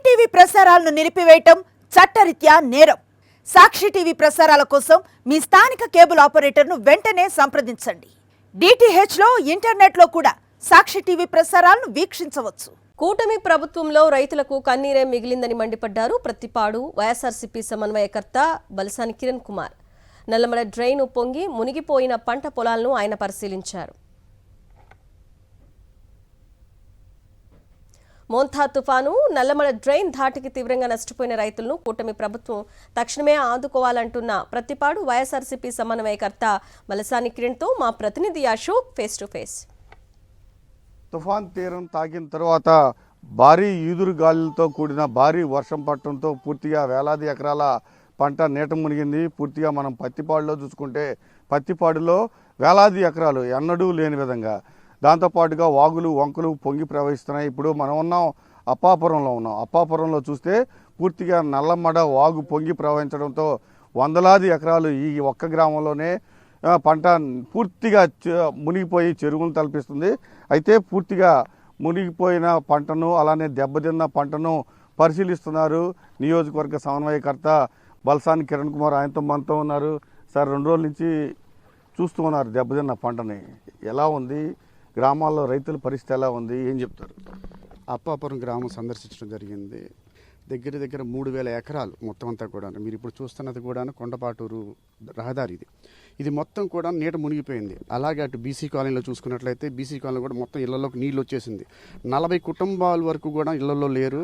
TV ప్రసారాలను నిలిపివేయటం చట్టరీత్యా నేరం. సాక్షి టీవీ ప్రసారాల కోసం మీ స్థానిక కేబుల్ ఆపరేటర్ను వెంటనే సంప్రదించండి. డిటిహెచ్లో ఇంటర్నెట్లో కూడా సాక్షి టీవీ ప్రసారాలను వీక్షించవచ్చు. కూటమి ప్రభుత్వంలో రైతులకు కన్నీరే మిగిలిందని మండిపడ్డారు ప్రతిపాడు వైఎస్ఆర్సీపీ సమన్వయకర్త బల్సాని కిరణ్ కుమార్. నల్లమల డ్రైన్ పొంగి మునిగిపోయిన పంట పొలాలను ఆయన పరిశీలించారు. మోంతా తుఫాను నల్లమల డ్రైన్ ధాటికి తీవ్రంగా నష్టపోయిన రైతులను కూటమి ప్రభుత్వం తక్షణమే ఆదుకోవాలంటున్న ప్రతిపాడు వైఎస్ఆర్సీపీ సమన్వయకర్త బల్సాని కిరణ్తో మా ప్రతినిధి అశోక్ ఫేస్ టు ఫేస్. తుఫాన్ తీరం తాకిన తర్వాత భారీ ఈదురు గాలులతో కూడిన భారీ వర్షం పడటంతో పూర్తిగా వేలాది ఎకరాల పంట నీట మునిగింది. పూర్తిగా మనం పత్తిపాడులో చూసుకుంటే పత్తిపాడులో వేలాది ఎకరాలు ఎన్నడూ లేని విధంగా, దాంతోపాటుగా వాగులు వంకలు పొంగి ప్రవహిస్తున్నాయి. ఇప్పుడు మనం ఉన్నాం అప్పాపురంలో ఉన్నాం. అప్పాపురంలో చూస్తే పూర్తిగా నల్లమడ వాగు పొంగి ప్రవహించడంతో వందలాది ఎకరాలు ఈ ఒక్క గ్రామంలోనే పంట పూర్తిగా మునిగిపోయి చెరువును తలపిస్తుంది. అయితే పూర్తిగా మునిగిపోయిన పంటను అలానే దెబ్బతిన్న పంటను పరిశీలిస్తున్నారు నియోజకవర్గ సమన్వయకర్త బల్సాని కిరణ్ కుమార్. ఆయనతో మనతో ఉన్నారు. సార్, 2 రోజుల నుంచి చూస్తూ ఉన్నారు దెబ్బతిన్న పంటని. ఎలా ఉంది గ్రామాల్లో రైతుల పరిస్థితి, ఎలా ఉంది, ఏం చెప్తారు? అప్పాపురం గ్రామం సందర్శించడం జరిగింది. దగ్గర 3000 ఎకరాలు మొత్తం అంతా కూడా. మీరు ఇప్పుడు చూస్తున్నది కూడా కొండపాటూరు రహదారి. ఇది మొత్తం కూడా నీట మునిగిపోయింది. అలాగే అటు బీసీ కాలనీలో చూసుకున్నట్లయితే బీసీ కాలనీ కూడా మొత్తం ఇళ్లలోకి నీళ్ళు వచ్చేసింది. 40 కుటుంబాల వరకు కూడా ఇళ్లలో లేరు.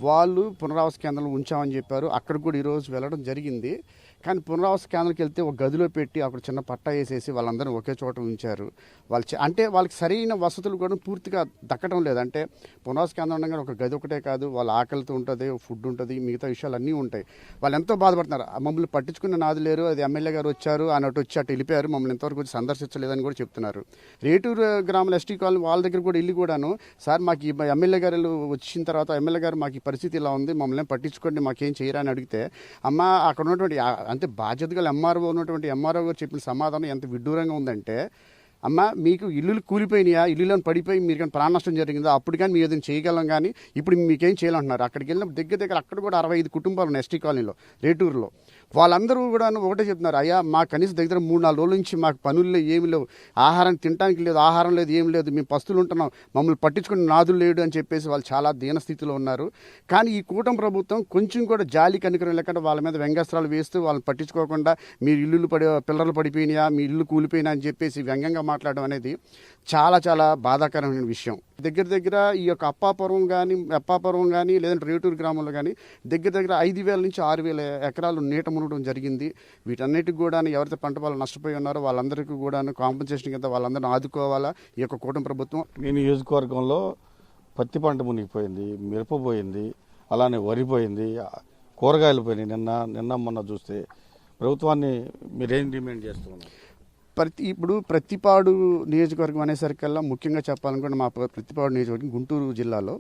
వాళ్ళు పునరావాస కేంద్రంలో ఉంచామని చెప్పారు. అక్కడ కూడా ఈరోజు వెళ్ళడం జరిగింది. కానీ పునరావాస కేంద్రానికి వెళ్తే ఒక గదిలో పెట్టి అక్కడ చిన్న పట్టా వేసేసి వాళ్ళందరినీ ఒకే చోట ఉంచారు. అంటే వాళ్ళకి సరైన వసతులు కూడా పూర్తిగా దక్కడం లేదు. అంటే పునరావాస కేంద్రం ఉండగానే ఒక గది ఒకటే కాదు, వాళ్ళ ఆకలితో ఉంటుంది, ఫుడ్ ఉంటుంది, మిగతా విషయాలు అన్నీ ఉంటాయి. వాళ్ళు ఎంతో బాధపడుతున్నారు. మమ్మల్ని పట్టించుకున్న నాది లేరు, అది ఎమ్మెల్యే గారు వచ్చారు అన్నట్టు వచ్చి అటు వెళ్ళిపోయారు, మమ్మల్ని ఎంతవరకు వచ్చి సందర్శించలేదని కూడా చెప్తున్నారు. రేటూరు గ్రామాల ఎస్టీ కాలనీ వాళ్ళ దగ్గర కూడా వెళ్ళి కూడాను, సార్ మాకు ఈ ఎమ్మెల్యే గారు వచ్చిన తర్వాత ఎమ్మెల్యే గారు మాకు ఈ పరిస్థితి ఇలా ఉంది, మమ్మల్ని పట్టించుకోండి, మాకేం చేయరా అని అడిగితే, అమ్మ అక్కడ ఉన్నటువంటి అంటే బాధ్యత గల ఎంఆర్ఓ ఉన్నటువంటి ఎంఆర్ఓ గారు చెప్పిన సమాధానం ఎంత విడ్డూరంగా ఉందంటే, అమ్మ మీకు ఇల్లులు కూలిపోయినాయా, ఇల్లులను పడిపోయి మీరు కానీ ప్రాణ నష్టం జరిగిందా, అప్పుడు కానీ మీరు ఏదైనా చేయగలం, కానీ ఇప్పుడు మీకేం చేయాలంటున్నారు. అక్కడికి వెళ్ళిన దగ్గర అక్కడ కూడా 65 కుటుంబాలు ఉన్నాయి ఎస్టీ కాలనీలో రేటూరులో. వాళ్ళందరూ కూడా ఒకటే చెప్తున్నారు, అయ్యా మా కనీసం దగ్గర 3-4 రోజుల నుంచి మాకు పనులు ఏమి లేవు, ఆహారం తినడానికి లేదు, ఆహారం లేదు, ఏం లేదు, మేము పస్తులు ఉంటున్నాం, మమ్మల్ని పట్టించుకుని నాదులు లేడు అని చెప్పేసి వాళ్ళు చాలా దీనస్థితిలో ఉన్నారు. కానీ ఈ కూటమి ప్రభుత్వం కొంచెం కూడా జాలి కనికరం లేకుండా వాళ్ళ మీద వ్యంగ్యాస్త్రాలు వేస్తూ వాళ్ళని పట్టించుకోకుండా మీరు ఇల్లులు పిల్లలు పడిపోయినాయా, మీ ఇల్లు కూలిపోయినా అని చెప్పేసి వ్యంగ్యంగా మాట్లాడడం అనేది చాలా చాలా బాధాకరమైన విషయం. దగ్గర ఈ యొక్క అప్పాపురం కానీ లేదంటే రేటూరు గ్రామంలో కానీ దగ్గర 5,000 నుంచి 6,000 ఎకరాలు నీట మునగడం జరిగింది. వీటన్నిటికి కూడా ఎవరైతే పంట పొలాలు నష్టపోయి ఉన్నారో వాళ్ళందరికీ కూడా కాంపెన్సేషన్ కింద వాళ్ళందరినీ ఆదుకోవాలా ఈ యొక్క కూటమి ప్రభుత్వం. మీ నియోజకవర్గంలో పత్తి పంట మునిగిపోయింది, మిరప పోయింది, అలానే వరి పోయింది, కూరగాయలు పోయినాయి. నిన్న మొన్న చూస్తే ప్రభుత్వాన్ని మీరేం డిమాండ్ చేస్తున్నారు? ఇప్పుడు ప్రతిపాడు నియోజకవర్గం అనేసరికల్లా ముఖ్యంగా చెప్పాలనుకుంటే మా ప్రతిపాడు నియోజకవర్గం గుంటూరు జిల్లాలో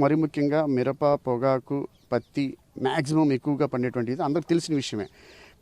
మరి ముఖ్యంగా మిరప, పొగాకు, పత్తి మ్యాక్సిమం ఎక్కువగా పండేటువంటిది అందరికి తెలిసిన విషయమే.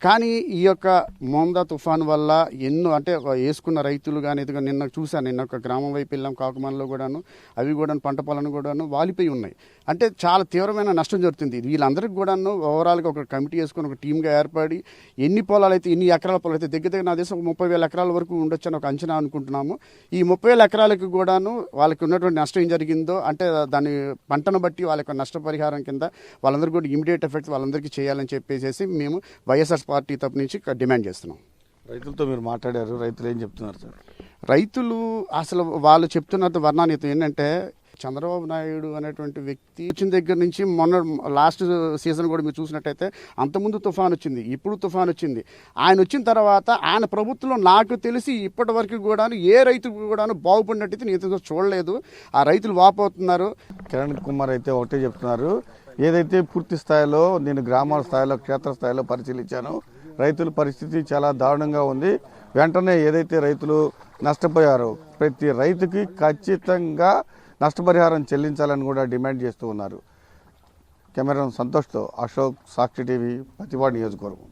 కానీ ఈ యొక్క మోందా తుఫాన్ వల్ల ఎన్నో అంటే వేసుకున్న రైతులు కానీ ఇది నిన్న చూశాను, నిన్న ఒక గ్రామం వైపు వెళ్ళాం కాకుమాన్లో కూడాను, అవి కూడా పంట పొలాన్ని కూడాను వాలిపోయి ఉన్నాయి. అంటే చాలా తీవ్రమైన నష్టం జరుగుతుంది. వీళ్ళందరికీ కూడాను ఓవరాల్గా ఒక కమిటీ వేసుకొని ఒక టీమ్గా ఏర్పడి ఎన్ని పొలాలు అయితే ఎన్ని ఎకరాల పొలాలు అయితే దగ్గర నా దేశం 30,000 ఎకరాల వరకు ఉండొచ్చు అని ఒక అంచనా అనుకుంటున్నాము. ఈ 30,000 ఎకరాలకు కూడాను వాళ్ళకి ఉన్నటువంటి నష్టం ఏం జరిగిందో అంటే దాని పంటను బట్టి వాళ్ళకి నష్టపరిహారం కింద వాళ్ళందరికీ కూడా ఇమీడియట్ ఎఫెక్ట్ వాళ్ళందరికీ చేయాలని చెప్పేసి మేము వైఎస్ఆర్ పార్టీ తరపు నుంచి డిమాండ్ చేస్తున్నాం. రైతులతో మీరు మాట్లాడారు, రైతులు ఏం చెప్తున్నారు సార్? రైతులు అసలు వాళ్ళు చెప్తున్నది వర్ణాతీతం. ఏంటంటే చంద్రబాబు నాయుడు అనేటువంటి వ్యక్తి వచ్చిన దగ్గర నుంచి మొన్న లాస్ట్ సీజన్ కూడా మీరు చూసినట్టయితే అంతకుముందు తుఫాన్ వచ్చింది, ఇప్పుడు తుఫాన్ వచ్చింది. ఆయన వచ్చిన తర్వాత ఆయన ప్రభుత్వంలో నాకు తెలిసి ఇప్పటి వరకు కూడా ఏ రైతు కూడా బాగుపడినట్టయితే నేను చూడలేదు. ఆ రైతులు వాపోతున్నారు. కిరణ్ కుమార్ అయితే ఒకటే చెప్తున్నారు, ఏదైతే పూర్తి స్థాయిలో నేను గ్రామాల స్థాయిలో క్షేత్రస్థాయిలో పరిశీలించాను, రైతుల పరిస్థితి చాలా దారుణంగా ఉంది. వెంటనే ఏదైతే రైతులు నష్టపోయారో ప్రతి రైతుకి ఖచ్చితంగా నష్టపరిహారం చెల్లించాలని కూడా డిమాండ్ చేస్తూ ఉన్నారు. కెమెరామెన్ సంతోష్తో అశోక్, సాక్షి టీవీ, ప్రతిపాడు నియోజకవర్గం.